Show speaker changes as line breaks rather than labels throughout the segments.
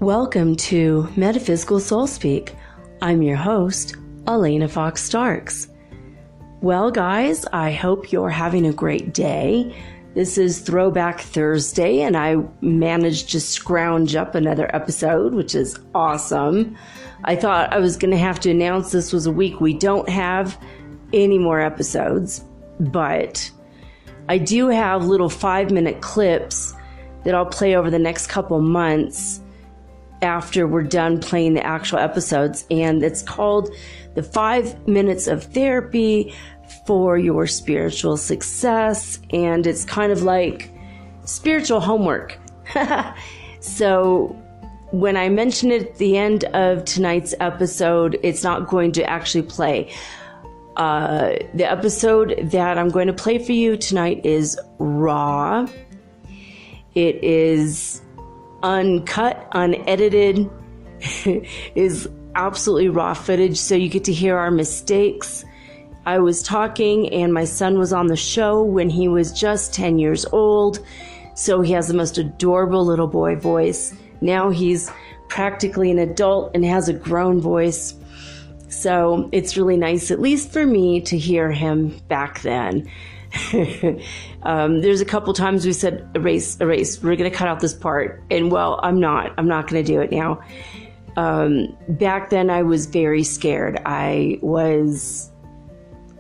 Welcome to Metaphysical Soul Speak. I'm your host, Alanna Fox Starks. Well, guys, I hope you're having a great day. This is Throwback Thursday, and I managed to scrounge up another episode, which is awesome. I thought I was going to have to announce this was a week we don't have any more episodes, but I do have little 5-minute clips that I'll play over the next couple months after we're done playing the actual episodes, and it's called the 5 Minutes of Therapy for Your Spiritual Success, and it's kind of like spiritual homework. So when I mention it at the end of tonight's episode, it's not going to actually play. The episode that I'm going to play for you tonight is raw. It is uncut, unedited, is absolutely raw footage, so you get to hear our mistakes. I was talking and my son was on the show when he was just 10 years old, so he has the most adorable little boy voice. Now he's practically an adult and has a grown voice, so it's really nice, at least for me, to hear him back then. There's a couple times we said erase, we're going to cut out this part, and well, I'm not going to do it now. Back then I was very scared. I was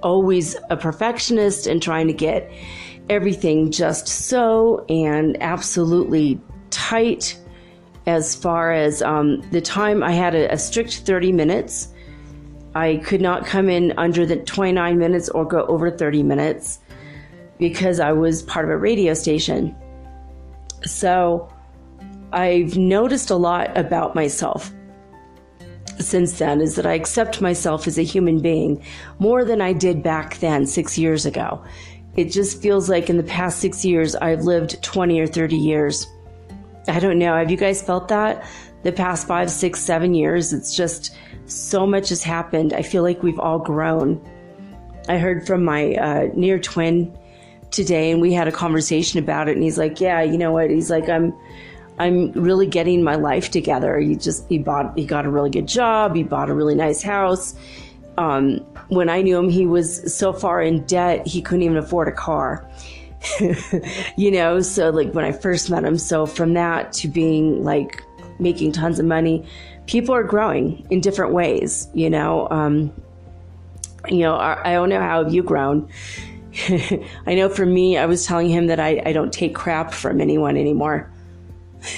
always a perfectionist and trying to get everything just so and absolutely tight. As far as the time, I had a strict 30 minutes. I could not come in under the 29 minutes or go over 30 minutes. Because I was part of a radio station. So I've noticed a lot about myself since then, is that I accept myself as a human being more than I did back then 6 years ago. It just feels like in the past 6 years, I've lived 20 or 30 years. I don't know. Have you guys felt that? The past 5, 6, 7 years, it's just so much has happened. I feel like we've all grown. I heard from my near twin today, and we had a conversation about it, and he's like, yeah, you know what, he's like, I'm really getting my life together. He got a really good job, he bought a really nice house. When I knew him, he was so far in debt he couldn't even afford a car. So like when I first met him, so from that to being like making tons of money, people are growing in different ways. I don't know, how have you grown? I know for me, I was telling him that I don't take crap from anyone anymore.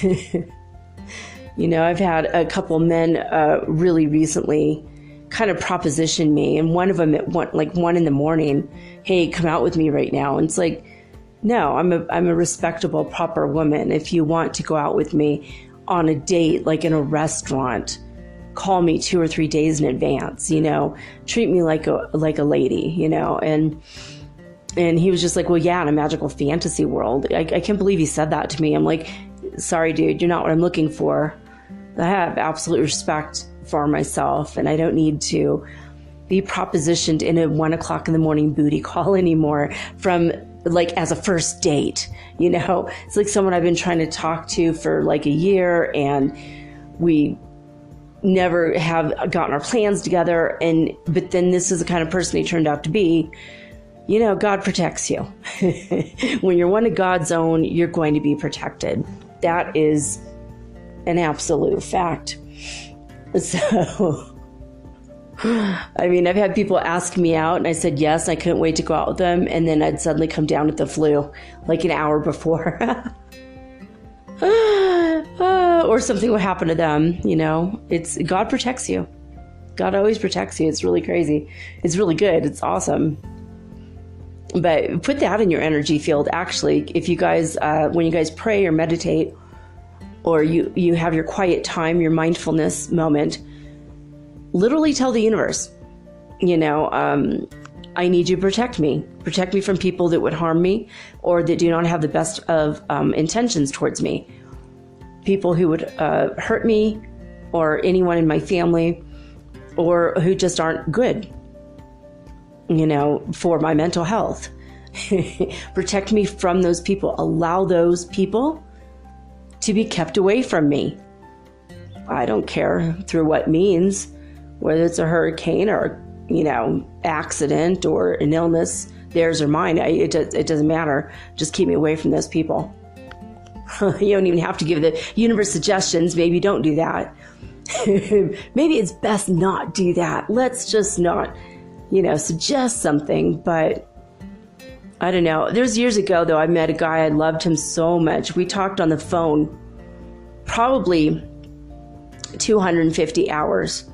I've had a couple men really recently kind of proposition me, and one of them at 1 in the morning, hey, come out with me right now. And it's like, no, I'm a respectable, proper woman. If you want to go out with me on a date, like in a restaurant, call me 2 or 3 days in advance, treat me like a lady, And he was just like, well, yeah, in a magical fantasy world. I can't believe he said that to me. I'm like, sorry, dude, you're not what I'm looking for. I have absolute respect for myself, and I don't need to be propositioned in a 1 o'clock in the morning booty call anymore from like as a first date. It's like someone I've been trying to talk to for like a year, and we never have gotten our plans together. But then this is the kind of person he turned out to be. God protects you. When you're one of God's own, you're going to be protected. That is an absolute fact. So, I've had people ask me out, and I said yes, and I couldn't wait to go out with them, and then I'd suddenly come down with the flu, like an hour before. Or something would happen to them, It's God protects you. God always protects you. It's really crazy. It's really good. It's awesome. But put that in your energy field. Actually, if you guys, when you guys pray or meditate, or you have your quiet time, your mindfulness moment, literally tell the universe, I need you to protect me. Protect me from people that would harm me or that do not have the best of intentions towards me. People who would hurt me or anyone in my family, or who just aren't good. For my mental health. Protect me from those people. Allow those people to be kept away from me. I don't care through what means, whether it's a hurricane or, accident or an illness, theirs or mine. It doesn't matter. Just keep me away from those people. You don't even have to give the universe suggestions. Maybe don't do that. Maybe it's best not do that. Let's just not, suggest something. But I don't know. There's years ago, though, I met a guy. I loved him so much. We talked on the phone probably 250 hours,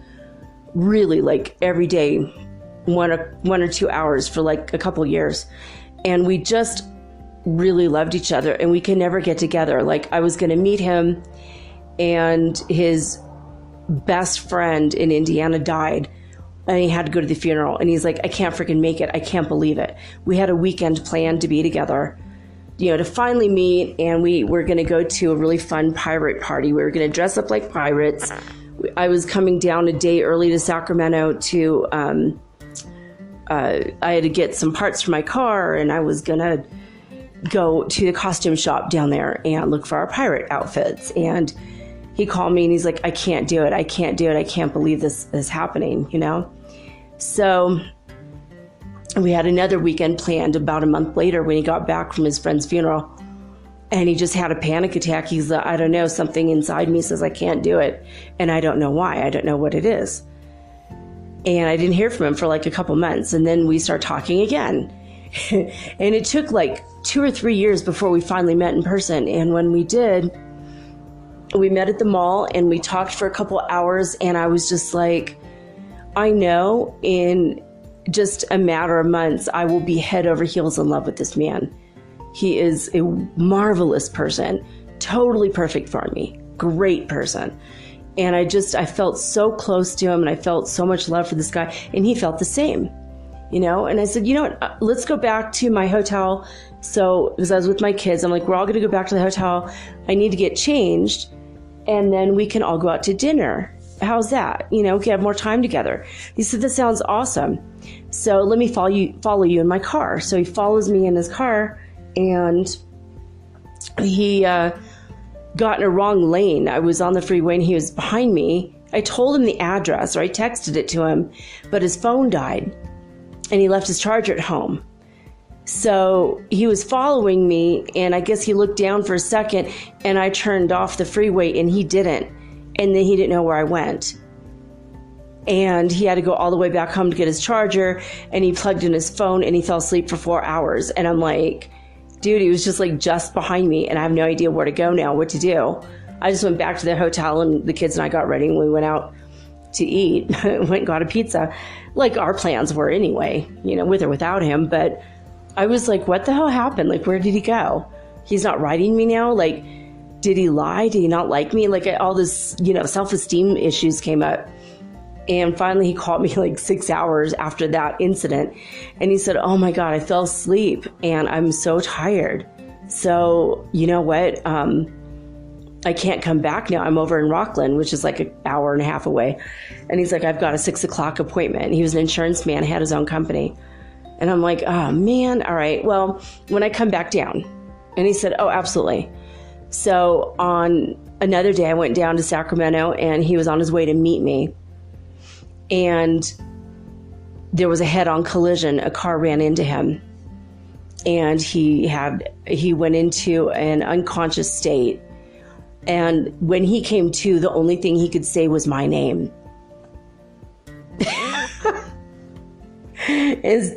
really, like every day, 1 or 2 hours for like a couple years. And we just really loved each other, and we could never get together. Like, I was going to meet him, and his best friend in Indiana died, and he had to go to the funeral. And he's like, I can't freaking make it. I can't believe it. We had a weekend planned to be together, to finally meet. And we were going to go to a really fun pirate party. We were going to dress up like pirates. I was coming down a day early to Sacramento to, I had to get some parts for my car, and I was going to go to the costume shop down there and look for our pirate outfits. And he called me and he's like, I can't do it. I can't do it. I can't believe this is happening, So we had another weekend planned about a month later when he got back from his friend's funeral, and he just had a panic attack. He's like, I don't know, something inside me says I can't do it. And I don't know why. I don't know what it is. And I didn't hear from him for like a couple months. And then we start talking again. And it took like 2 or 3 years before we finally met in person. And when we did, we met at the mall and we talked for a couple hours. And I was just like, I know in just a matter of months, I will be head over heels in love with this man. He is a marvelous person, totally perfect for me, great person. And I felt so close to him, and I felt so much love for this guy, and he felt the same, and I said, what, let's go back to my hotel. So, because I was with my kids, I'm like, we're all going to go back to the hotel. I need to get changed, and then we can all go out to dinner. How's that? We can have more time together. He said, that sounds awesome. So let me follow you in my car. So he follows me in his car, and he got in a wrong lane. I was on the freeway and he was behind me. I told him the address, or I texted it to him, but his phone died and he left his charger at home. So he was following me, and I guess he looked down for a second, and I turned off the freeway and he didn't. And then he didn't know where I went. And he had to go all the way back home to get his charger, and he plugged in his phone and he fell asleep for 4 hours. And I'm like, dude, he was just like just behind me, and I have no idea where to go now, what to do. I just went back to the hotel, and the kids and I got ready, and we went out to eat, went and got a pizza, like our plans were anyway, with or without him. But I was like, what the hell happened? Like, where did he go? He's not writing me now. Like, did he lie? Did he not like me? Like, all this, self-esteem issues came up. And finally he called me like 6 hours after that incident. And he said, oh my God, I fell asleep and I'm so tired. So you know what? I can't come back now. I'm over in Rockland, which is like an hour and a half away. And he's like, I've got a 6 o'clock appointment. And he was an insurance man, had his own company. And I'm like, oh man, all right. Well, when I come back down. And he said, oh, absolutely. So on another day, I went down to Sacramento, and he was on his way to meet me. And there was a head-on collision. A car ran into him, and he went into an unconscious state. And when he came to, the only thing he could say was my name.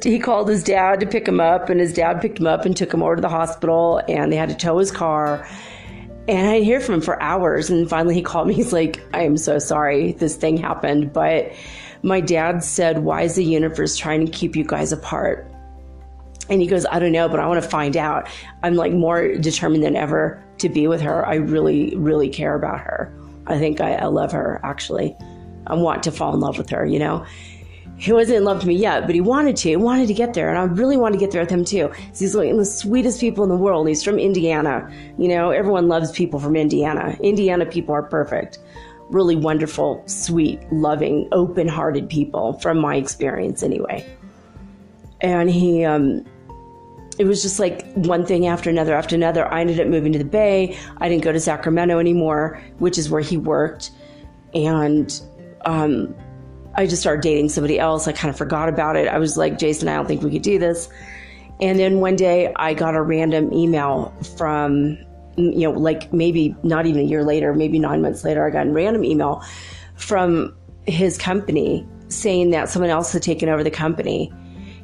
He called his dad to pick him up, and his dad picked him up and took him over to the hospital, and they had to tow his car. And I didn't hear from him for hours. And finally he called me. He's like, I am so sorry this thing happened. But my dad said, why is the universe trying to keep you guys apart? And he goes, I don't know, but I want to find out. I'm like more determined than ever to be with her. I really, really care about her. I think I love her, actually. I want to fall in love with her, He wasn't in love with me yet, but he wanted to get there. And I really wanted to get there with him too. He's like the sweetest people in the world. He's from Indiana. Everyone loves people from Indiana. Indiana people are perfect. Really wonderful, sweet, loving, open-hearted people from my experience anyway. And it was just like one thing after another after another. I ended up moving to the Bay. I didn't go to Sacramento anymore, which is where he worked. And I just started dating somebody else. I kind of forgot about it. I was like, Jason, I don't think we could do this. And then one day I got a random email from, like maybe not even a year later, maybe 9 months later, I got a random email from his company saying that someone else had taken over the company.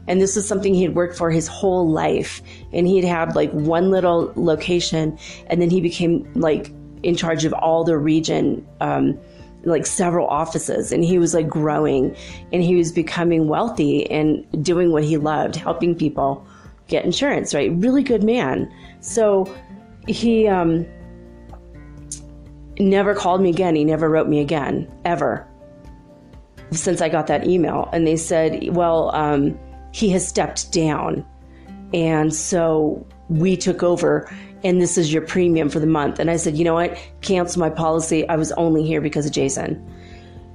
And this was something he had worked for his whole life. And he'd had like one little location, and then he became like in charge of all the region, like several offices, and he was like growing, and he was becoming wealthy and doing what he loved, helping people get insurance, right? Really good man. So he never called me again. He never wrote me again, ever, since I got that email. And they said, well, he has stepped down, and so we took over, and this is your premium for the month. And I said, you know what? Cancel my policy. I was only here because of Jason.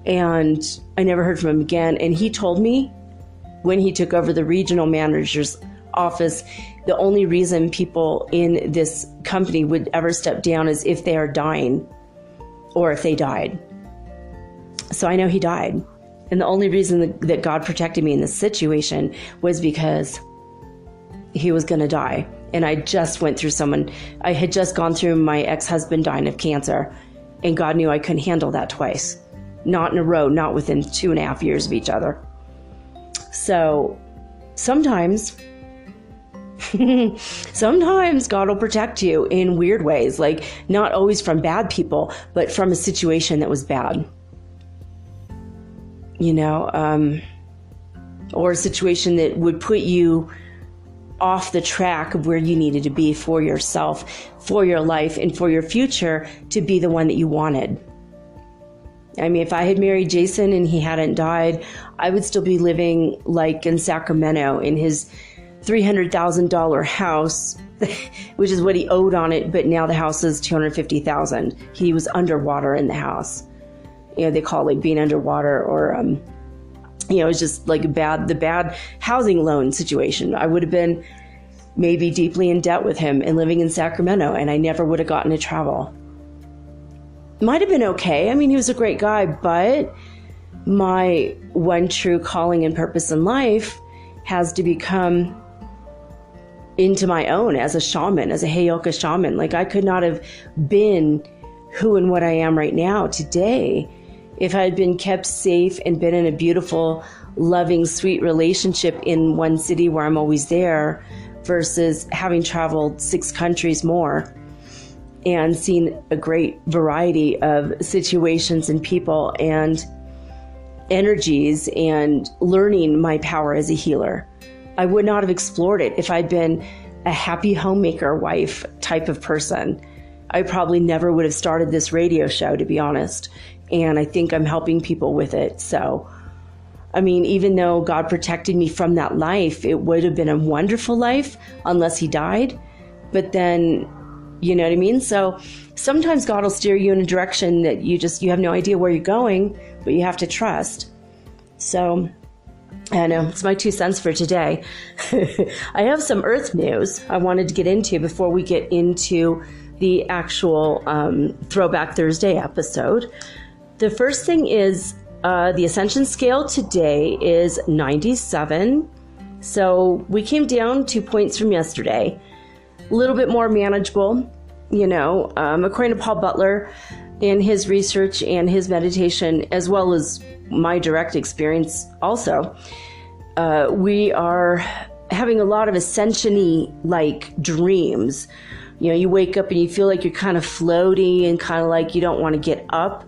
And I never heard from him again. And he told me when he took over the regional manager's office, the only reason people in this company would ever step down is if they are dying or if they died. So I know he died. And the only reason that God protected me in this situation was because he was going to die. And I just went through I had just gone through my ex-husband dying of cancer, and God knew I couldn't handle that twice. Not in a row, not within 2.5 years of each other. So sometimes God will protect you in weird ways, like not always from bad people, but from a situation that was bad. Or a situation that would put you off the track of where you needed to be for yourself, for your life, and for your future to be the one that you wanted. I mean, if I had married Jason and he hadn't died, I would still be living like in Sacramento in his $300,000 house, which is what he owed on it. But now the house is $250,000. He was underwater in the house. They call it like being underwater, or, it's just like the bad housing loan situation. I would have been maybe deeply in debt with him and living in Sacramento, and I never would have gotten to travel. Might have been okay. I mean, he was a great guy, but my one true calling and purpose in life has to become into my own as a shaman, as a Heyoka shaman. Like, I could not have been who and what I am right now today if I had been kept safe and been in a beautiful, loving, sweet relationship in one city where I'm always there, versus having traveled 6 countries more and seen a great variety of situations and people and energies, and learning my power as a healer. I would not have explored it if I'd been a happy homemaker wife type of person. I probably never would have started this radio show, to be honest. And I think I'm helping people with it. So, I mean, even though God protected me from that life, it would have been a wonderful life unless he died. But then, you know what I mean? So sometimes God will steer you in a direction that you have no idea where you're going, but you have to trust. So I know, it's my 2 cents for today. I have some earth news I wanted to get into before we get into the actual Throwback Thursday episode. The first thing is the Ascension scale today is 97. So we came down 2 points from yesterday. A little bit more manageable, according to Paul Butler in his research and his meditation, as well as my direct experience also. We are having a lot of ascension-y like dreams. You wake up and you feel like you're kind of floating and kind of like you don't want to get up.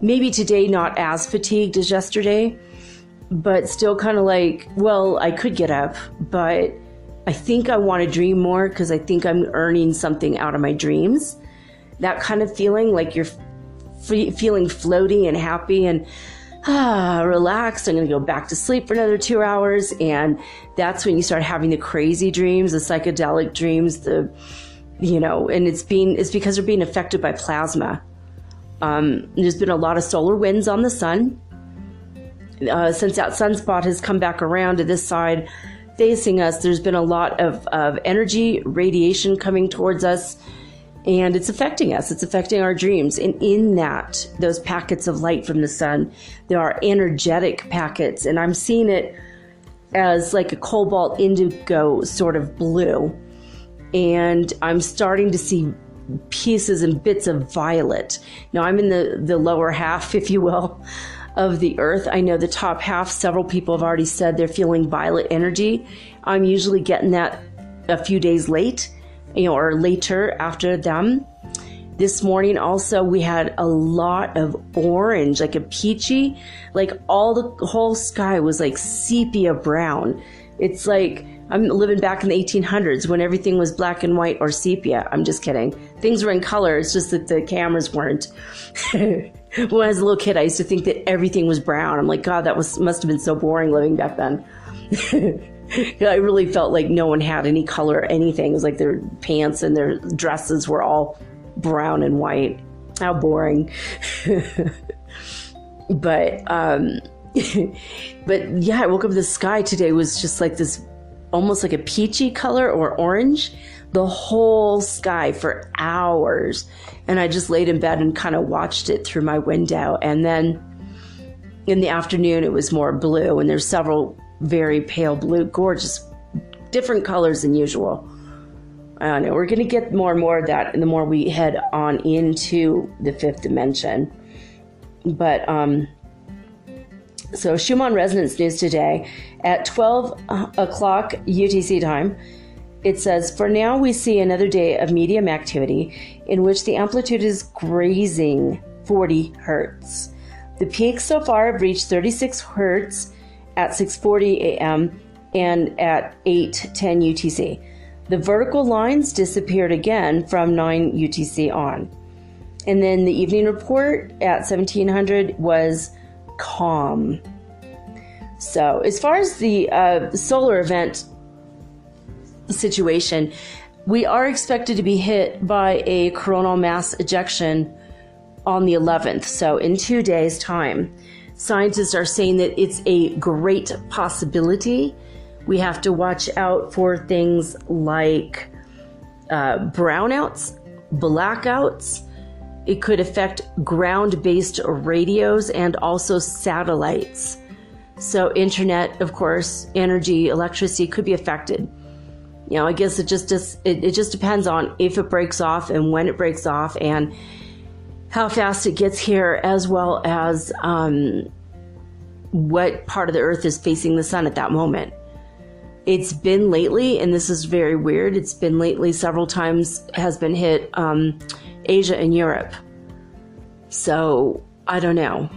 Maybe today not as fatigued as yesterday, but still kind of like, well, I could get up, but I think I want to dream more because I think I'm earning something out of my dreams. That kind of feeling, like you're feeling floaty and happy and relaxed. I'm going to go back to sleep for another 2 hours. And that's when you start having the crazy dreams, the psychedelic dreams, and it's because they're being affected by plasma. There's been a lot of solar winds on the sun. Since that sunspot has come back around to this side facing us, there's been a lot of energy radiation coming towards us. And it's affecting us. It's affecting our dreams. And in that, those packets of light from the sun, there are energetic packets. And I'm seeing it as like a cobalt indigo sort of blue. And I'm starting to see pieces and bits of violet. Now, I'm in the lower half, if you will, of the earth. I know the top half, several people have already said they're feeling violet energy. I'm usually getting that a few days late, or later after them. This morning also we had a lot of orange, like a peachy, like the whole sky was like sepia brown. It's like I'm living back in the 1800s when everything was black and white or sepia. I'm just kidding. Things were in color. It's just that the cameras weren't. When I was a little kid, I used to think that everything was brown. I'm like, God, must have been so boring living back then. I really felt like no one had any color or anything. It was like their pants and their dresses were all brown and white. How boring. But yeah, I woke up, the sky today was just like this, almost like a peachy color or orange, the whole sky for hours. And I just laid in bed and kind of watched it through my window. And then in the afternoon, it was more blue, and there's several very pale blue, gorgeous, different colors than usual. I don't know. We're going to get more and more of that, and the more we head on into the fifth dimension. But so Schumann resonance news today at 12 o'clock UTC time. It says, for now we see another day of medium activity in which the amplitude is grazing 40 hertz. The peaks so far have reached 36 hertz at 6:40 a.m. and at 8:10 UTC. The vertical lines disappeared again from 9 UTC on. And then the evening report at 1700 was calm. So as far as the solar event situation, we are expected to be hit by a coronal mass ejection on the 11th. So in 2 days' time. Scientists are saying that it's a great possibility. We have to watch out for things like brownouts, blackouts. It could affect ground-based radios and also satellites. So internet, of course, energy, electricity could be affected. You know, I guess it just depends on if it breaks off and when it breaks off and how fast it gets here, as well as what part of the earth is facing the sun at that moment. It's been lately, and this is very weird, it's been lately several times has been hit Asia and Europe. So I don't know.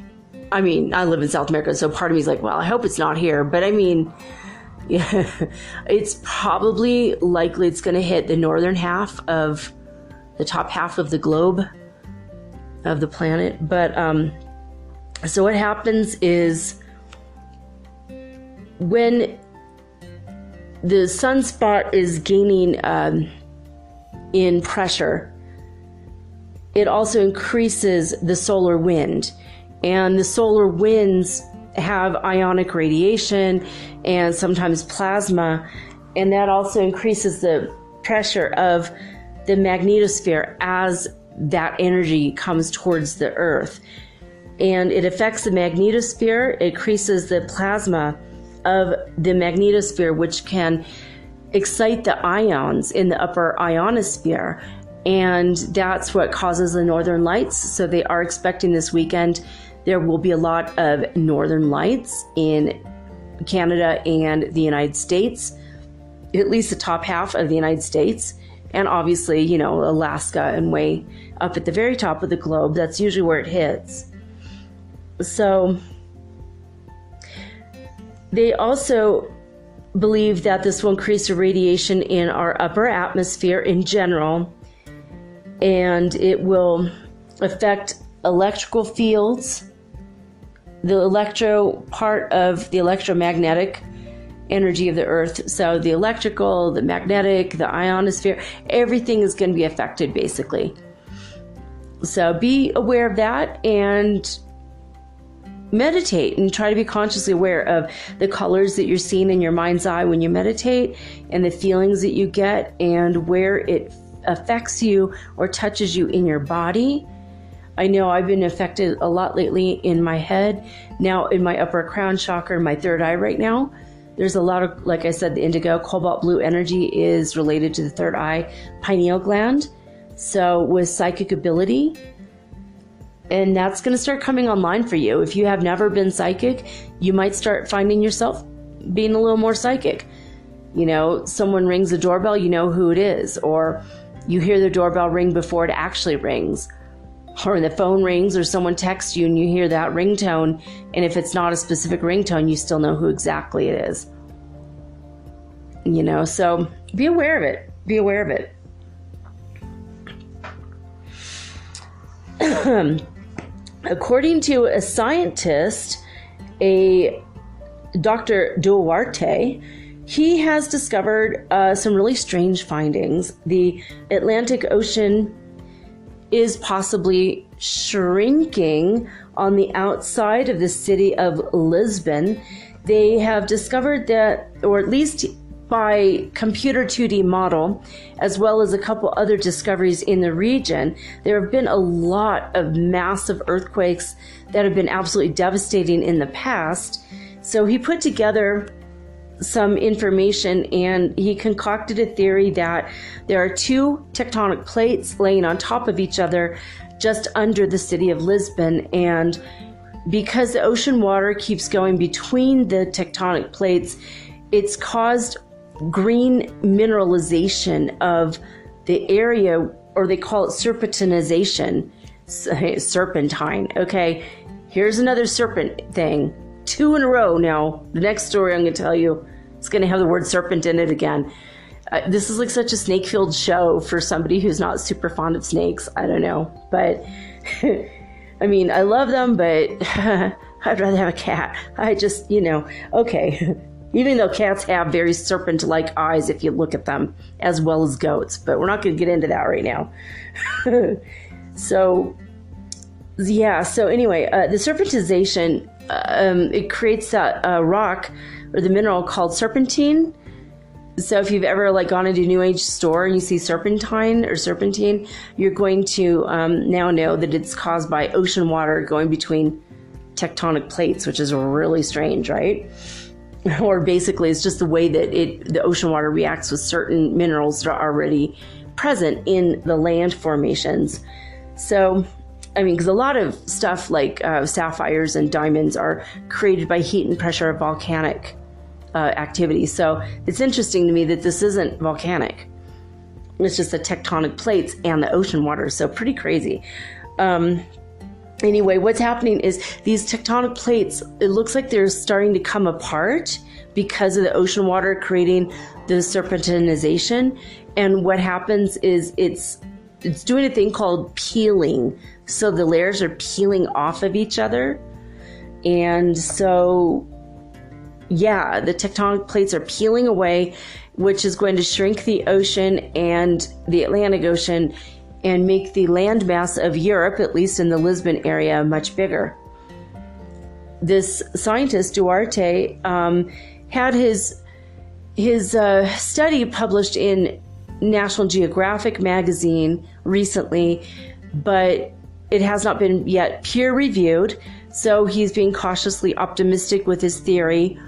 I mean, I live in South America, so part of me is like, well, I hope it's not here. But I mean, yeah, it's probably likely it's going to hit the northern half of the top half of the globe of the planet. But so what happens is when the sunspot is gaining in pressure, it also increases the solar wind. And the solar winds have ionic radiation and sometimes plasma, and that also increases the pressure of the magnetosphere as that energy comes towards the earth. And it affects the magnetosphere, it increases the plasma of the magnetosphere, which can excite the ions in the upper ionosphere. And that's what causes the northern lights. So they are expecting this weekend there will be a lot of northern lights in Canada and the United States, at least the top half of the United States. And obviously, you know, Alaska and way up at the very top of the globe. That's usually where it hits. So they also believe that this will increase the radiation in our upper atmosphere in general, and it will affect electrical fields, the electro part of the electromagnetic energy of the earth. So the electrical, the magnetic, the ionosphere, everything is going to be affected basically. So be aware of that and meditate and try to be consciously aware of the colors that you're seeing in your mind's eye when you meditate and the feelings that you get and where it affects you or touches you in your body. I know I've been affected a lot lately in my head, now in my upper crown chakra, my third eye right now. There's a lot of, like I said, the indigo, cobalt blue energy is related to the third eye, pineal gland. So with psychic ability, and that's going to start coming online for you. If you have never been psychic, you might start finding yourself being a little more psychic. You know, someone rings the doorbell, you know who it is, or you hear the doorbell ring before it actually rings. Or the phone rings, or someone texts you and you hear that ringtone, and if it's not a specific ringtone, you still know who exactly it is. You know, so be aware of it. Be aware of it. According to a scientist, a Dr. Duarte, he has discovered some really strange findings. The Atlantic Ocean is possibly shrinking on the outside of the city of Lisbon. They have discovered that, or at least by computer 2D model, as well as a couple other discoveries in the region, there have been a lot of massive earthquakes that have been absolutely devastating in the past. So he put together some information and he concocted a theory that there are two tectonic plates laying on top of each other just under the city of Lisbon, and because the ocean water keeps going between the tectonic plates, it's caused green mineralization of the area, or they call it serpentinization. Serpentine. Okay, here's another serpent thing. 2 in a row now. The next story I'm going to tell you is going to have the word serpent in it again. This is like such a snake-filled show for somebody who's not super fond of snakes. I don't know. But, I mean, I love them, but I'd rather have a cat. I just, you know, okay. Even though cats have very serpent-like eyes if you look at them, as well as goats. But we're not going to get into that right now. So, yeah. So anyway, the serpentization, it creates that rock or the mineral called serpentine. So if you've ever like gone into a New Age store and you see serpentine or serpentine, you're going to now know that it's caused by ocean water going between tectonic plates, which is really strange, right? Or basically it's just the way that the ocean water reacts with certain minerals that are already present in the land formations. So, I mean, because a lot of stuff like sapphires and diamonds are created by heat and pressure of volcanic activity. So it's interesting to me that this isn't volcanic. It's just the tectonic plates and the ocean water. So pretty crazy. Anyway, what's happening is these tectonic plates, it looks like they're starting to come apart because of the ocean water creating the serpentinization. And what happens is it's doing a thing called peeling. So the layers are peeling off of each other. And so, yeah, the tectonic plates are peeling away, which is going to shrink the ocean and the Atlantic Ocean and make the landmass of Europe, at least in the Lisbon area, much bigger. This scientist, Duarte, had his study published in National Geographic magazine recently, but it has not been yet peer-reviewed, so he's being cautiously optimistic with his theory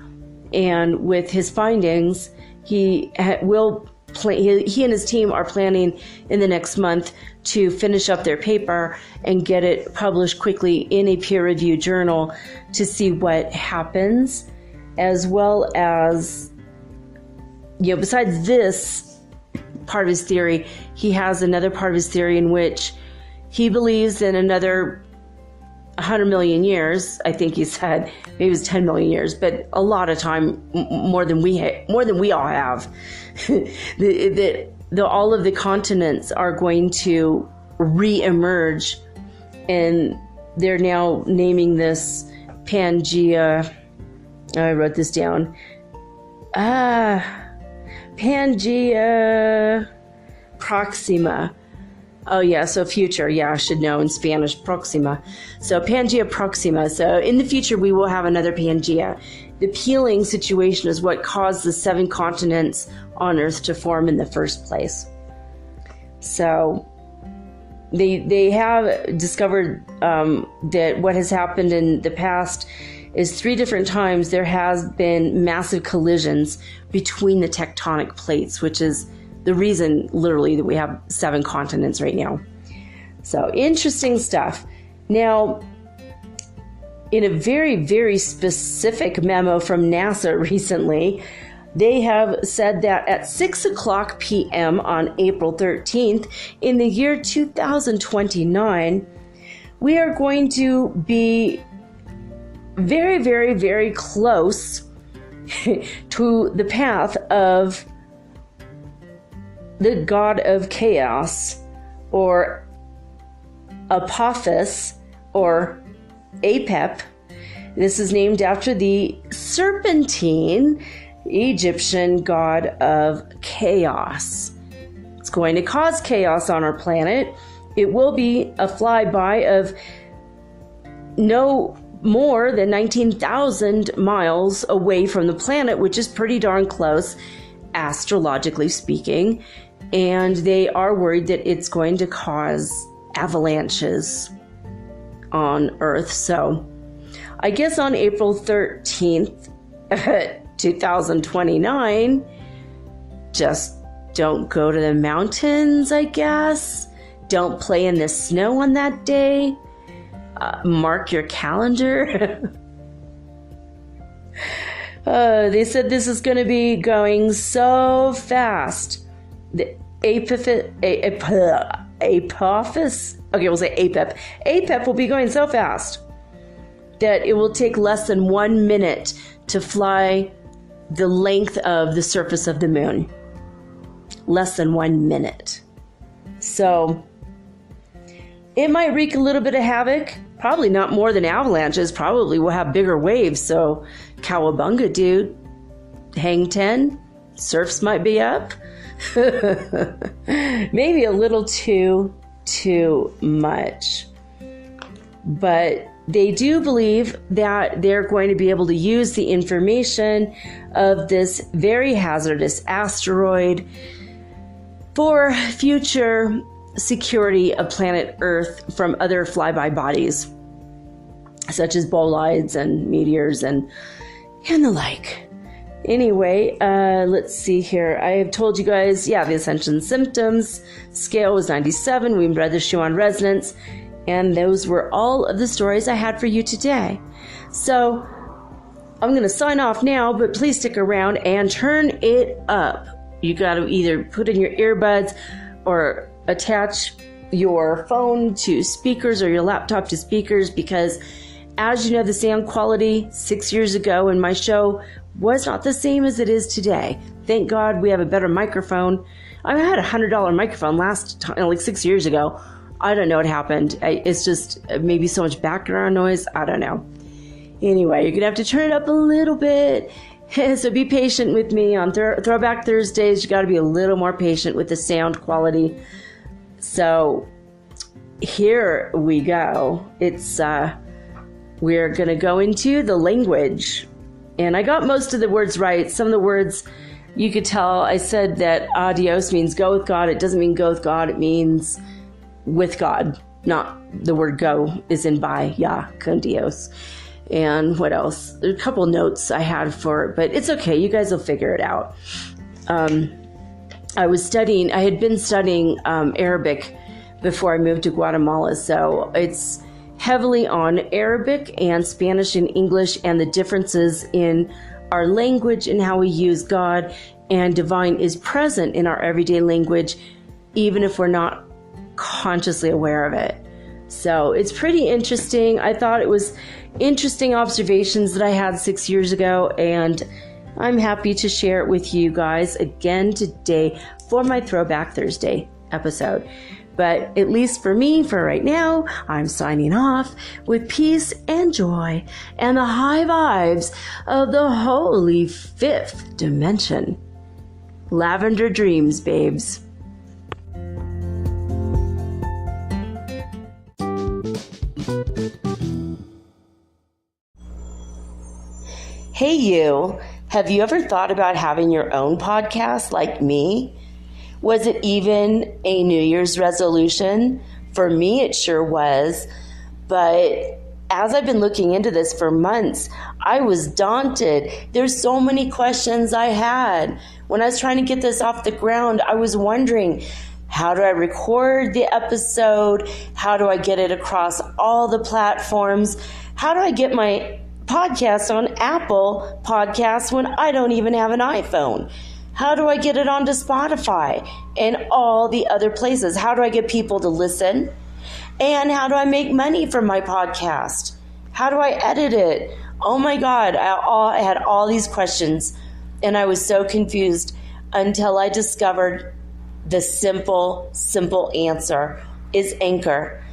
and with his findings. He and his team are planning in the next month to finish up their paper and get it published quickly in a peer-reviewed journal to see what happens, as well as, you know, besides this part of his theory, he has another part of his theory in which he believes in another 100 million years, I think he said, maybe it's 10 million years, but a lot of time, more than we all have, all of the continents are going to re-emerge, and they're now naming this Pangea. I wrote this down. Pangea Proxima. Oh, yeah, so future. Yeah, I should know in Spanish, Proxima. So Pangea Proxima. So in the future, we will have another Pangea. The peeling situation is what caused the 7 continents on Earth to form in the first place. So they have discovered that what has happened in the past is 3 different times there has been massive collisions between the tectonic plates, which is the reason literally that we have 7 continents right now. So interesting stuff. Now, in a very, very specific memo from NASA recently, they have said that at 6:00 p.m. on April 13th in the year 2029, we are going to be very, very, very close to the path of the god of chaos, or Apophis, or Apep. This is named after the serpentine Egyptian god of chaos. It's going to cause chaos on our planet. It will be a flyby of no more than 19,000 miles away from the planet, which is pretty darn close, astrologically speaking. And they are worried that it's going to cause avalanches on Earth. So I guess on April 13th, 2029, just don't go to the mountains, I guess. Don't play in the snow on that day. Mark your calendar. They said this is going to be going so fast. The Apophis, okay, we'll say Apep. Apep will be going so fast that it will take less than 1 minute to fly the length of the surface of the moon. Less than 1 minute. So it might wreak a little bit of havoc. Probably not more than avalanches. Probably will have bigger waves. So cowabunga, dude. Hang 10. Surfs might be up. Maybe a little too much. But they do believe that they're going to be able to use the information of this very hazardous asteroid for future security of planet Earth from other flyby bodies, such as bolides and meteors and the like. Anyway, let's see here. I have told you guys, the ascension symptoms scale was 97. We read the Schumann resonance, and those were all of the stories I had for you today. So I'm going to sign off now, but please stick around and turn it up. You got to either put in your earbuds or attach your phone to speakers or your laptop to speakers, because as you know, the sound quality 6 years ago in my show was not the same as it is today. Thank God we have a better microphone. I had a $100 microphone last time, like 6 years ago. I don't know what happened. It's just maybe so much background noise. I don't know. Anyway, you're going to have to turn it up a little bit. So be patient with me on Throwback Thursdays. You got to be a little more patient with the sound quality. So here we go. It's we're going to go into the language. And I got most of the words right. Some of the words you could tell I said that adios means go with God. It doesn't mean go with God. It means with God. Not the word go is in by, con Dios. And what else? There are a couple notes I had for it, but it's okay. You guys will figure it out. I had been studying Arabic before I moved to Guatemala. So it's heavily on Arabic and Spanish and English, and the differences in our language and how we use God and divine is present in our everyday language, even if we're not consciously aware of it. So it's pretty interesting. I thought it was interesting observations that I had 6 years ago, and I'm happy to share it with you guys again today for my Throwback Thursday episode. But at least for me, for right now, I'm signing off with peace and joy and the high vibes of the holy 5th dimension. Lavender dreams, babes. Hey you, have you ever thought about having your own podcast like me? Was it even a New Year's resolution? For me, it sure was. But as I've been looking into this for months, I was daunted. There's so many questions I had. When I was trying to get this off the ground, I was wondering, how do I record the episode? How do I get it across all the platforms? How do I get my podcast on Apple Podcasts when I don't even have an iPhone? How do I get it onto Spotify and all the other places? How do I get people to listen? And how do I make money from my podcast? How do I edit it? Oh my God, I had all these questions, and I was so confused until I discovered the simple answer is Anchor.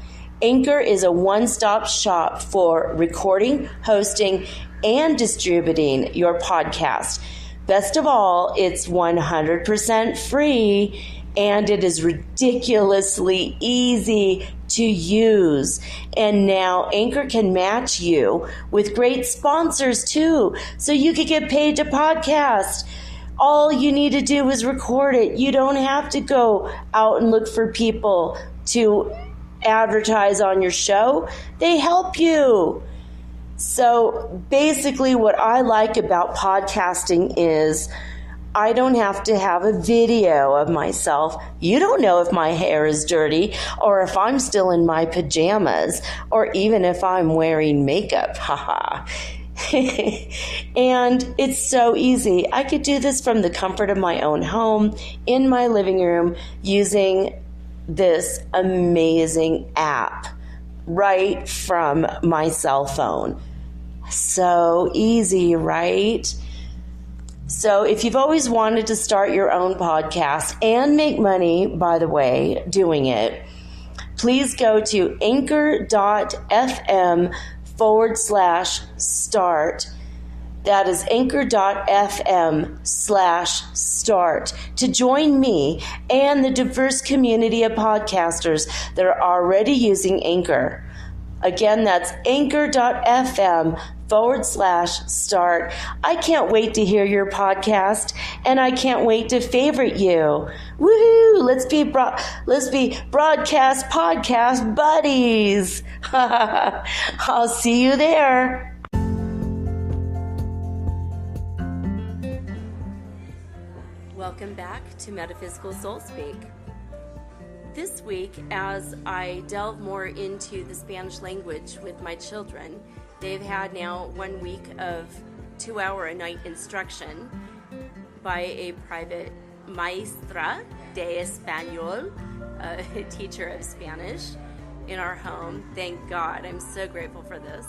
Anchor is a one-stop shop for recording, hosting, and distributing your podcast. Best of all, it's 100% free, and it is ridiculously easy to use. And now Anchor can match you with great sponsors too, so you can get paid to podcast. All you need to do is record it. You don't have to go out and look for people to advertise on your show. They help you. So basically what I like about podcasting is I don't have to have a video of myself. You don't know if my hair is dirty or if I'm still in my pajamas or even if I'm wearing makeup. Haha. And it's so easy. I could do this from the comfort of my own home in my living room using this amazing app right from my cell phone. So easy, right? So if you've always wanted to start your own podcast and make money, by the way, doing it, please go to anchor.fm/start. That is anchor.fm/start to join me and the diverse community of podcasters that are already using Anchor. Again, that's anchor.fm/start. I can't wait to hear your podcast, and I can't wait to favorite you. Woohoo! Let's be broadcast podcast buddies. I'll see you there. Welcome back to Metaphysical Soul Speak. This week, as I delve more into the Spanish language with my children, they've had now 1 week of 2-hour-a-night instruction by a private maestra de español, a teacher of Spanish in our home. Thank God. I'm so grateful for this.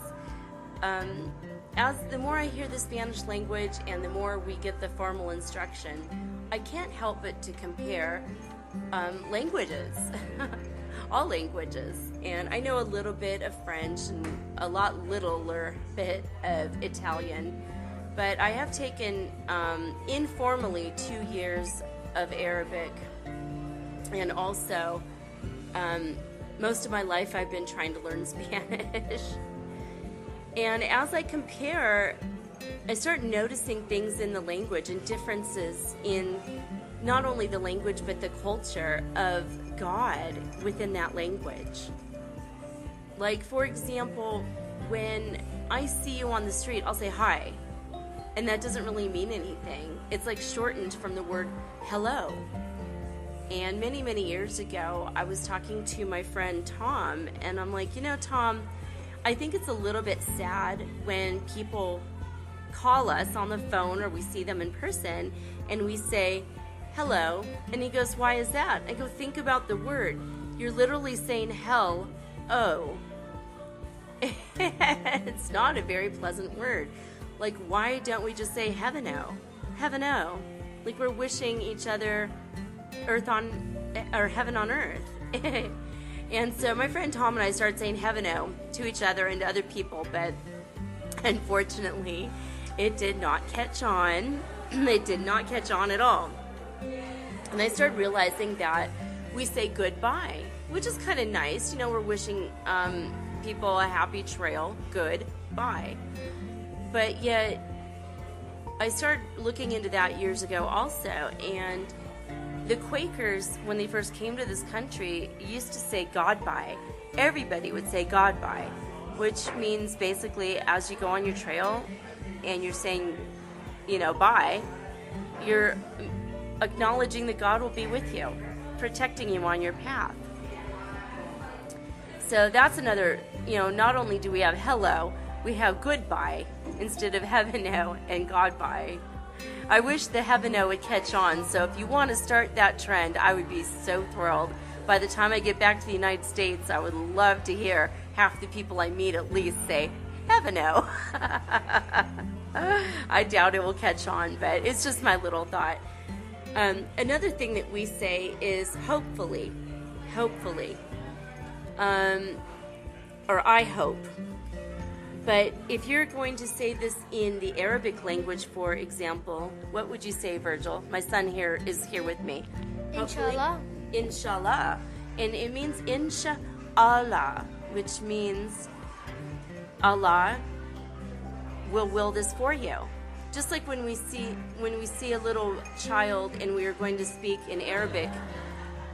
As the more I hear the Spanish language and the more we get the formal instruction, I can't help but to compare languages, all languages. And I know a little bit of French and a lot littler bit of Italian, but I have taken informally 2 years of Arabic, and also most of my life I've been trying to learn Spanish. And as I compare, I start noticing things in the language and differences in not only the language but the culture of God within that language. Like, for example, when I see you on the street, I'll say hi, and that doesn't really mean anything. It's like shortened from the word hello. And many, many years ago, I was talking to my friend Tom, and I'm like, Tom, I think it's a little bit sad when people call us on the phone or we see them in person and we say hello, and he goes, why is that? I go, think about the word. You're literally saying hell, oh. It's not a very pleasant word. Like, why don't we just say heaven-o? Heaven-o. Like we're wishing each other earth on, or heaven on earth. And so my friend Tom and I started saying heaven-o to each other and to other people, but unfortunately, it did not catch on. It did not catch on at all. And I started realizing that we say goodbye, which is kind of nice. We're wishing people a happy trail, goodbye. But yet, I started looking into that years ago also, and The Quakers, when they first came to this country, used to say God bye. Everybody would say God bye, which means basically as you go on your trail and you're saying, bye, you're acknowledging that God will be with you, protecting you on your path. So that's another, not only do we have hello, we have goodbye instead of heaveno and God bye. I wish the heaveno would catch on, so if you want to start that trend, I would be so thrilled. By the time I get back to the United States, I would love to hear half the people I meet at least say, heaveno. I doubt it will catch on, but it's just my little thought. Another thing that we say is hopefully, or I hope. But if you're going to say this in the Arabic language, for example, what would you say, Virgil? My son here is here with me.
Inshallah.
Inshallah. And it means Inshallah, which means Allah will will this for you. Just like when we see a little child and we are going to speak in Arabic,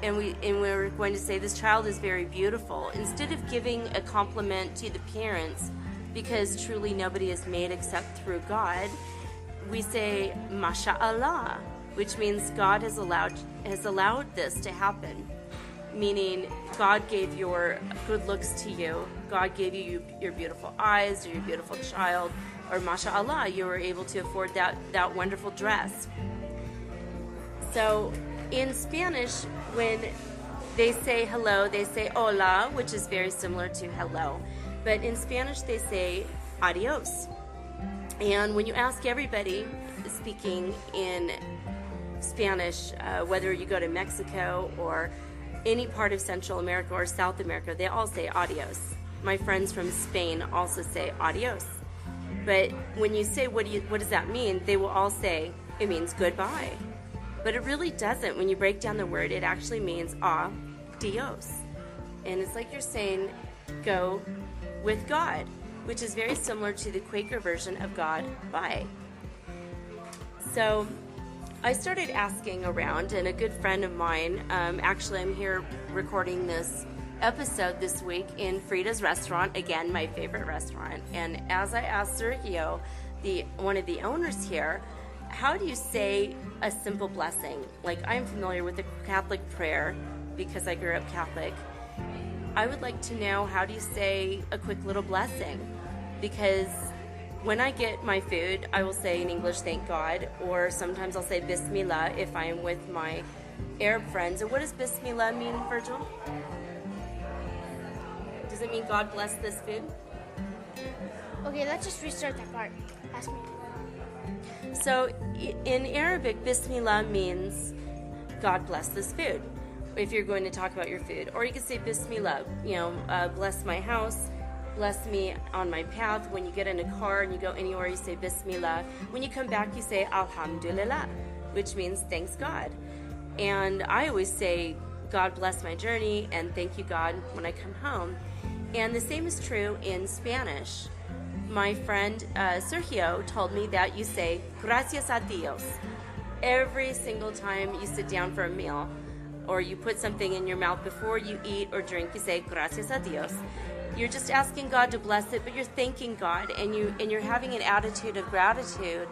and we're going to say this child is very beautiful, instead of giving a compliment to the parents, because truly nobody is made except through God, we say Masha'Allah, which means God has allowed this to happen. Meaning God gave your good looks to you, God gave you your beautiful eyes, or your beautiful child, or Masha'Allah, you were able to afford that wonderful dress. So in Spanish, when they say hello, they say hola, which is very similar to hello. But in Spanish, they say adios. And when you ask everybody speaking in Spanish, whether you go to Mexico or any part of Central America or South America, they all say adios. My friends from Spain also say adios. But when you say, what does that mean? They will all say, it means goodbye. But it really doesn't. When you break down the word, it actually means adios. And it's like you're saying, go with God, which is very similar to the Quaker version of God bye. So I started asking around, and a good friend of mine, actually I'm here recording this episode this week in Frida's restaurant, again, my favorite restaurant. And as I asked Sergio, one of the owners here, how do you say a simple blessing? Like, I'm familiar with the Catholic prayer because I grew up Catholic. I would like to know, how do you say a quick little blessing? Because when I get my food, I will say in English, thank God, or sometimes I'll say Bismillah if I am with my Arab friends. And what does Bismillah mean, Virgil? Does it mean God bless this food?
Okay, let's just restart that part. Ask me.
So in Arabic, Bismillah means God bless this food, if you're going to talk about your food. Or you could say Bismillah, bless my house, bless me on my path. When you get in a car and you go anywhere, you say Bismillah. When you come back, you say Alhamdulillah, which means thanks God. And I always say God bless my journey and thank you God when I come home. And the same is true in Spanish. My friend Sergio told me that you say gracias a Dios every single time you sit down for a meal, or you put something in your mouth before you eat or drink. You say gracias a Dios. You're just asking God to bless it, but you're thanking God, and you're having an attitude of gratitude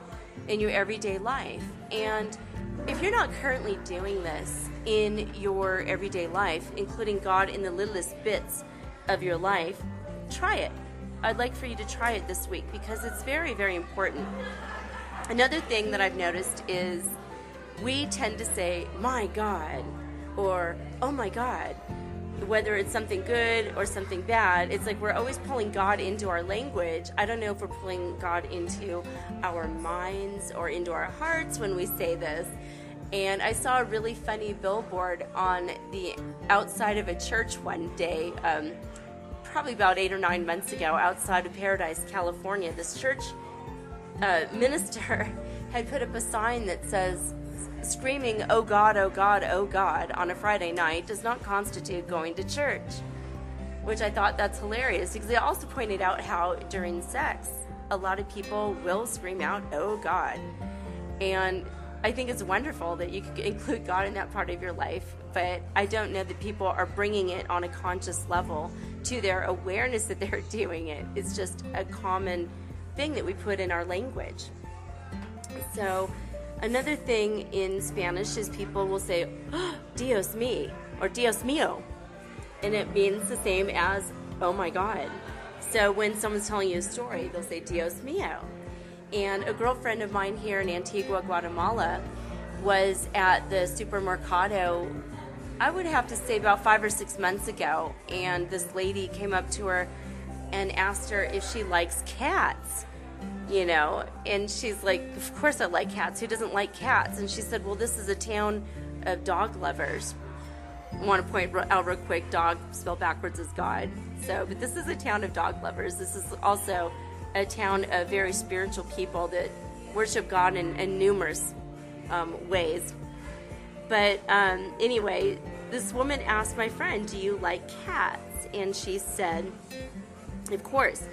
in your everyday life. And if you're not currently doing this in your everyday life, including God in the littlest bits of your life, try it. I'd like for you to try it this week because it's very, very important. Another thing that I've noticed is we tend to say, my God, or oh my God, whether it's something good or something bad. It's like we're always pulling God into our language. I don't know if we're pulling God into our minds or into our hearts when we say this. And I saw a really funny billboard on the outside of a church one day, probably about 8 or 9 months ago, outside of Paradise, California. This church minister had put up a sign that says, screaming, oh God, oh God, oh God, on a Friday night does not constitute going to church. Which I thought that's hilarious, because they also pointed out how during sex, a lot of people will scream out, oh God. And I think it's wonderful that you could include God in that part of your life, but I don't know that people are bringing it on a conscious level to their awareness that they're doing it. It's just a common thing that we put in our language. So another thing in Spanish is people will say, oh, Dios mío, or Dios mío, and it means the same as, oh my God. So when someone's telling you a story, they'll say Dios mío. And a girlfriend of mine here in Antigua, Guatemala, was at the supermercado, I would have to say about 5 or 6 months ago, and this lady came up to her and asked her if she likes cats, you know, and she's like, of course I like cats. Who doesn't like cats? And she said, well, this is a town of dog lovers. I want to point out real quick, dog spelled backwards is God. So, but this is a town of dog lovers. This is also a town of very spiritual people that worship God in numerous ways. But anyway, this woman asked my friend, do you like cats? And she said, of course.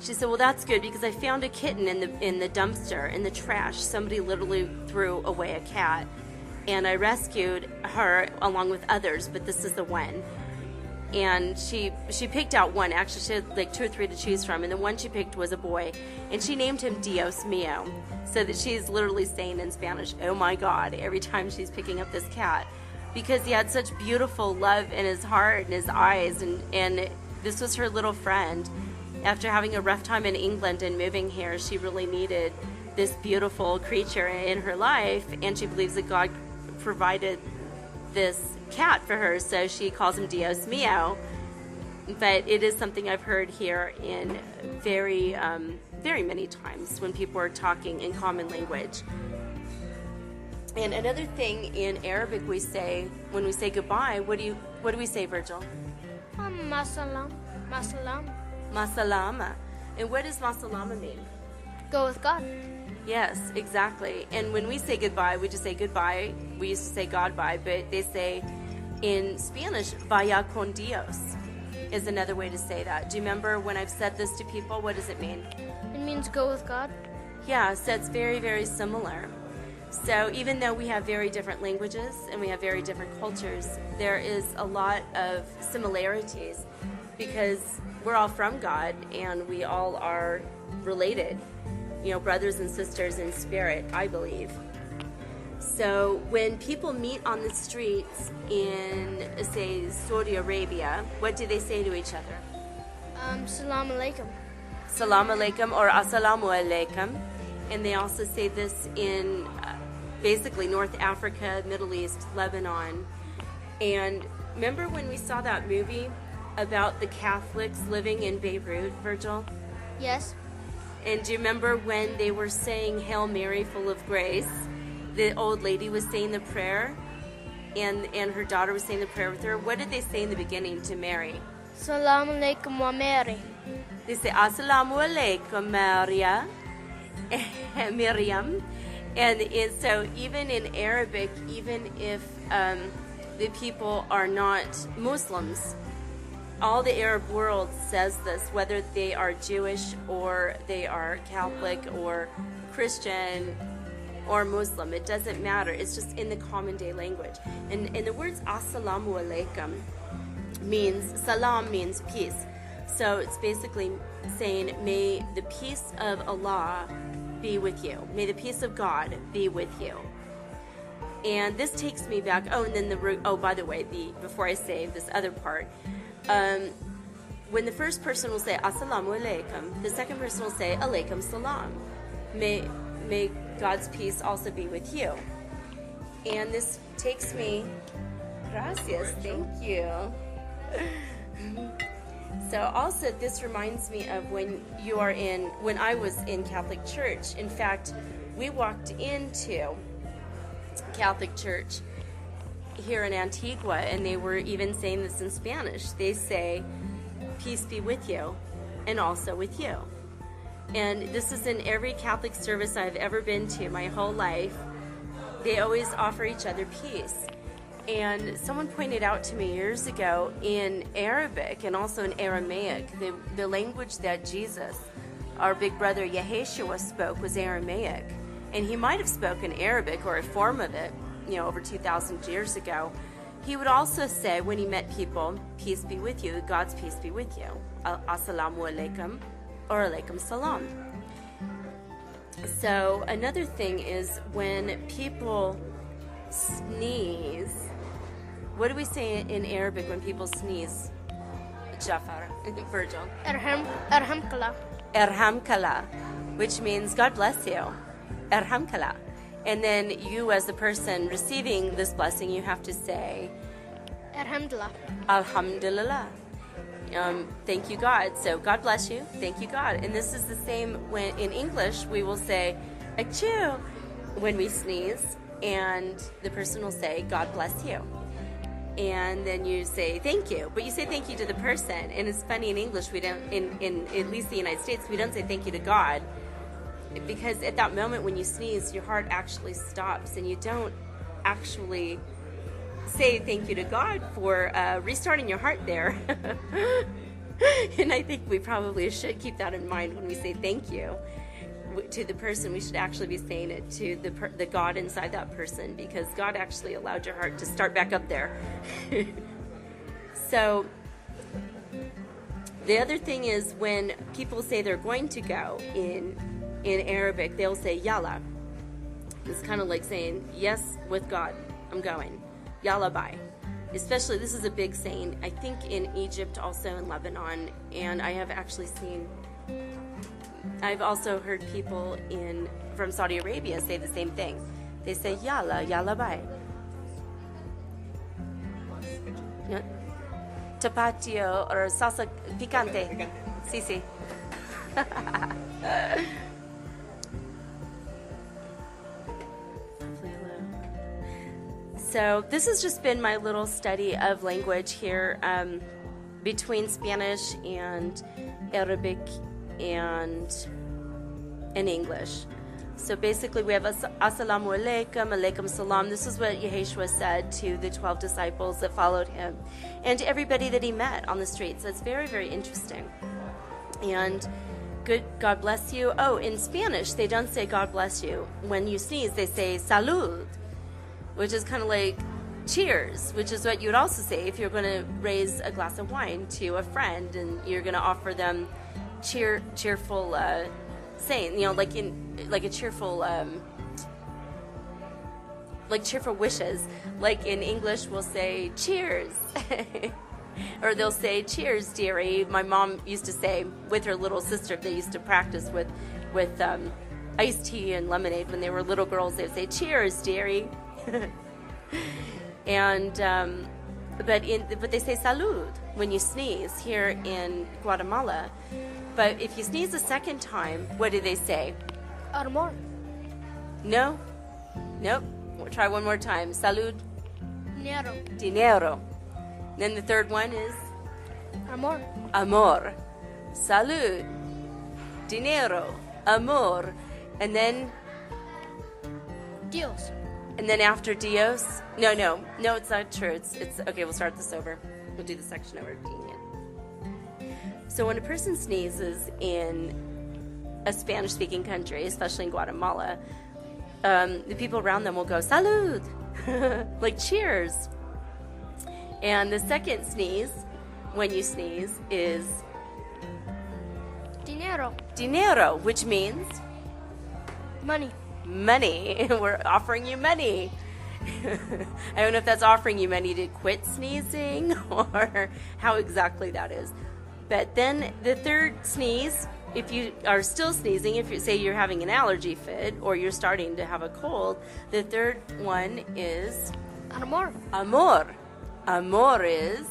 She said, well, that's good because I found a kitten in the dumpster, in the trash. Somebody literally threw away a cat. And I rescued her along with others, but this is the one. And she picked out one. Actually, she had like 2 or 3 to choose from, and the one she picked was a boy, and she named him Dios mío, so that she's literally saying in Spanish, oh my God, every time she's picking up this cat, because he had such beautiful love in his heart and his eyes, and this was her little friend. After having a rough time in England and moving here, she really needed this beautiful creature in her life, and she believes that God provided this cat for her, so she calls him Dios mío. But it is something I've heard here in very many times when people are talking in common language. And another thing in Arabic we say when we say goodbye, what do we say, Virgil?
Masalam. Masalam.
Masalama. And what does masalama mean?
Go with God.
Yes, exactly. And when we say goodbye, we just say goodbye. We used to say Godbye, but they say in Spanish, vaya con Dios is another way to say that. Do you remember when I've said this to people? What does it mean?
It means go with God.
Yeah, so it's very, very similar. So even though we have very different languages and we have very different cultures, there is a lot of similarities because we're all from God and we all are related. You know, brothers and sisters in spirit, I believe. So when people meet on the streets in, say, Saudi Arabia, what do they say to each other?
Salam alaikum.
Salam alaikum or assalamu alaikum. And they also say this in basically North Africa, Middle East, Lebanon. And remember when we saw that movie about the Catholics living in Beirut, Virgil?
Yes.
And do you remember when they were saying Hail Mary, full of grace? The old lady was saying the prayer, and her daughter was saying the prayer with her. What did they say in the beginning to Mary?
Salam alaikum wa Mary.
They say, Assalamu alaikum, Maria, Miriam. And so even in Arabic, even if the people are not Muslims, all the Arab world says this, whether they are Jewish or they are Catholic or Christian or Muslim. It doesn't matter. It's just in the common day language. And the words assalamu alaikum means, salam means peace. So it's basically saying, may the peace of Allah be with you. May the peace of God be with you. And this takes me back. Oh, and then by the way, before I say this other part, when the first person will say assalamu alaikum, the second person will say alaikum salam. May God's peace also be with you. And this takes me, gracias, thank you. So also this reminds me of when I was in Catholic Church. In fact, we walked into Catholic Church here in Antigua, and they were even saying this in Spanish. They say, peace be with you, and also with you. And this is in every Catholic service I've ever been to my whole life. They always offer each other peace. And someone pointed out to me years ago in Arabic and also in Aramaic, the language that Jesus, our big brother Yeshua, spoke was Aramaic. and he might have spoken Arabic or a form of it, over 2,000 years ago. He would also say, when he met people, peace be with you, God's peace be with you. Assalamu alaikum or alaikum salam. So another thing is when people sneeze, what do we say in Arabic when people sneeze? Jafar, Virgil.
Erhamkallah.
Erhamkallah, which means God bless you. Erhamkallah. And then you, as the person receiving this blessing, you have to say
Alhamdulillah.
Alhamdulillah. Thank you, God. So God bless you. Thank you, God. And this is the same when in English we will say achoo when we sneeze, and the person will say God bless you. And then you say thank you, but you say thank you to the person. And it's funny, in English we don't, in at least the United States, we don't say thank you to God, because at that moment when you sneeze, your heart actually stops, and you don't actually say thank you to God for restarting your heart there. And I think we probably should keep that in mind when we say thank you to the person. We should actually be saying it to the God inside that person, because God actually allowed your heart to start back up there. So the other thing is, when people say they're going to go in Arabic, they'll say yalla. It's kind of like saying yes with God, I'm going. Yalla bye. Especially, this is a big saying, I think in Egypt, also in Lebanon, and I have actually seen, I've also heard people from Saudi Arabia say the same thing. They say yalla, yalla bye. Tapatio or salsa picante. Sí, sí. So this has just been my little study of language here, between Spanish and Arabic and English. So basically we have Assalamu alaikum, alaikum salam. This is what Yeshua said to the 12 disciples that followed him, and to everybody that he met on the street. So it's very, very interesting. And good, God bless you. Oh, in Spanish, they don't say God bless you. When you sneeze, they say salud, which is kind of like cheers, which is what you would also say if you're going to raise a glass of wine to a friend and you're going to offer them cheerful saying, like a cheerful, like cheerful wishes. Like in English, we'll say cheers. Or they'll say cheers, dearie. My mom used to say with her little sister, they used to practice with iced tea and lemonade when they were little girls. They would say cheers, dearie. And but they say salud when you sneeze here in Guatemala. But if you sneeze a second time, what do they say?
Amor.
No, nope. We'll try one more time. Salud.
Dinero.
Dinero. Then the third one is
Amor.
Amor. Salud. Dinero. Amor. And then
Dios.
And then after Dios, no, it's not true. It's okay. We'll start this over. We'll do the section over again. So when a person sneezes in a Spanish-speaking country, especially in Guatemala, the people around them will go salud, like cheers. And the second sneeze, when you sneeze, is dinero, which means
money.
Money. We're offering you money. I don't know if that's offering you money to quit sneezing or how exactly that is. But then the third sneeze, if you are still sneezing, if you say you're having an allergy fit or you're starting to have a cold, the third one is
Amor.
Amor is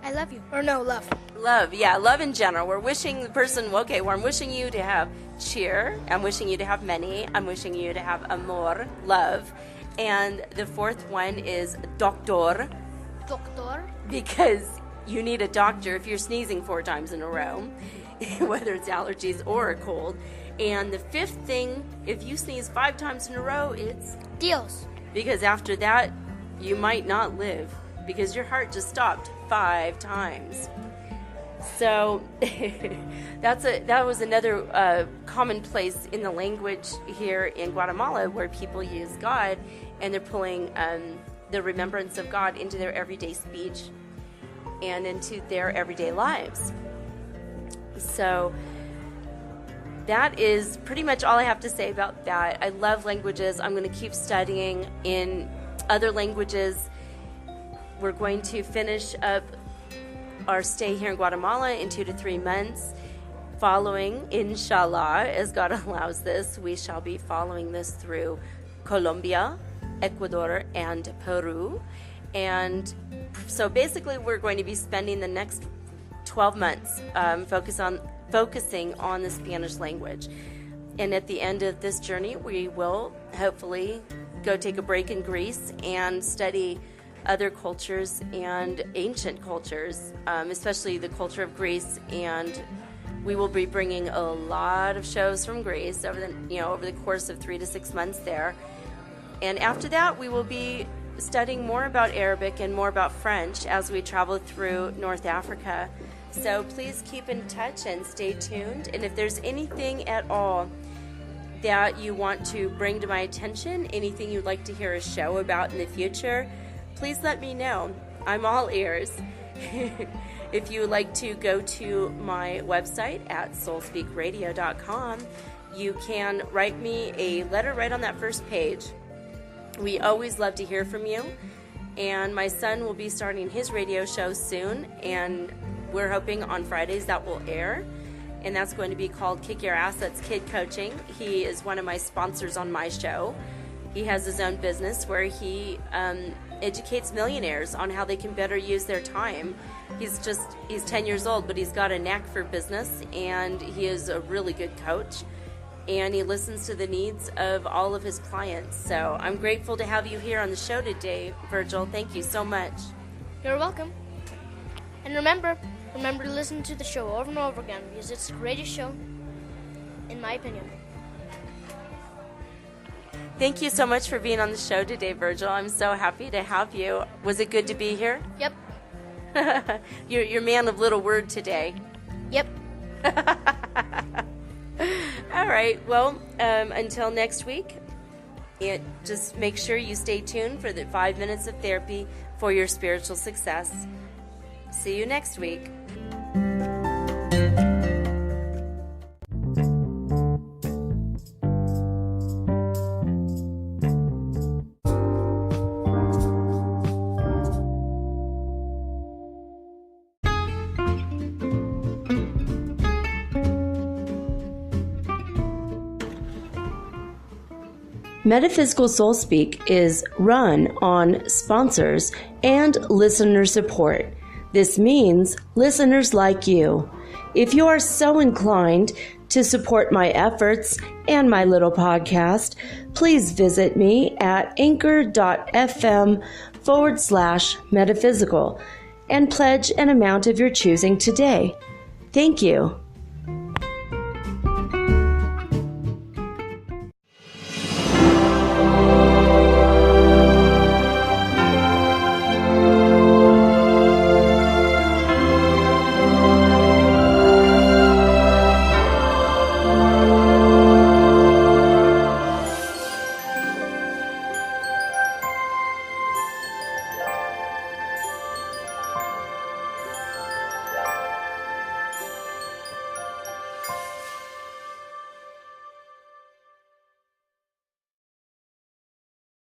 I love you. Or no, love.
Love, yeah, love in general. We're wishing the person, okay, well, I'm wishing you to have cheer. I'm wishing you to have many. I'm wishing you to have amor, love. And the fourth one is doctor.
Doctor.
Because you need a doctor if you're sneezing 4 times in a row, whether it's allergies or a cold. And the fifth thing, if you sneeze 5 times in a row, it's
Dios.
Because after that, you might not live because your heart just stopped 5 times. So that was another commonplace in the language here in Guatemala, where people use God and they're pulling the remembrance of God into their everyday speech and into their everyday lives. So that is pretty much all I have to say about that. I love languages. I'm going to keep studying in other languages. We're going to finish up our stay here in Guatemala in 2 to 3 months. Following, inshallah, as God allows this, we shall be following this through Colombia, Ecuador, and Peru. And so basically we're going to be spending the next 12 months focusing on the Spanish language. And at the end of this journey, we will hopefully go take a break in Greece and study other cultures and ancient cultures, especially the culture of Greece. And we will be bringing a lot of shows from Greece over the course of 3 to 6 months there. And after that, we will be studying more about Arabic and more about French as we travel through North Africa. So please keep in touch and stay tuned. And if there's anything at all that you want to bring to my attention, anything you'd like to hear a show about in the future, please let me know. I'm all ears. If you would like to go to my website at soulspeakradio.com, you can write me a letter right on that first page. We always love to hear from you. And my son will be starting his radio show soon, and we're hoping on Fridays that will air. And that's going to be called Kick Your Ass. That's Kid Coaching. He is one of my sponsors on my show. He has his own business where he educates millionaires on how they can better use their time. He's 10 years old, but he's got a knack for business, and he is a really good coach. And he listens to the needs of all of his clients. So I'm grateful to have you here on the show today, Virgil. Thank you so much.
You're welcome. And remember to listen to the show over and over again, because it's the greatest show, in my opinion.
Thank you so much for being on the show today, Virgil. I'm so happy to have you. Was it good to be here?
Yep.
You're man of little word today.
Yep.
All right. Well, until next week, just make sure you stay tuned for the 5 minutes of therapy for your spiritual success. See you next week. Metaphysical Soul Speak is run on sponsors and listener support. This means listeners like you. If you are so inclined to support my efforts and my little podcast, please visit me at anchor.fm/metaphysical and pledge an amount of your choosing today. Thank you.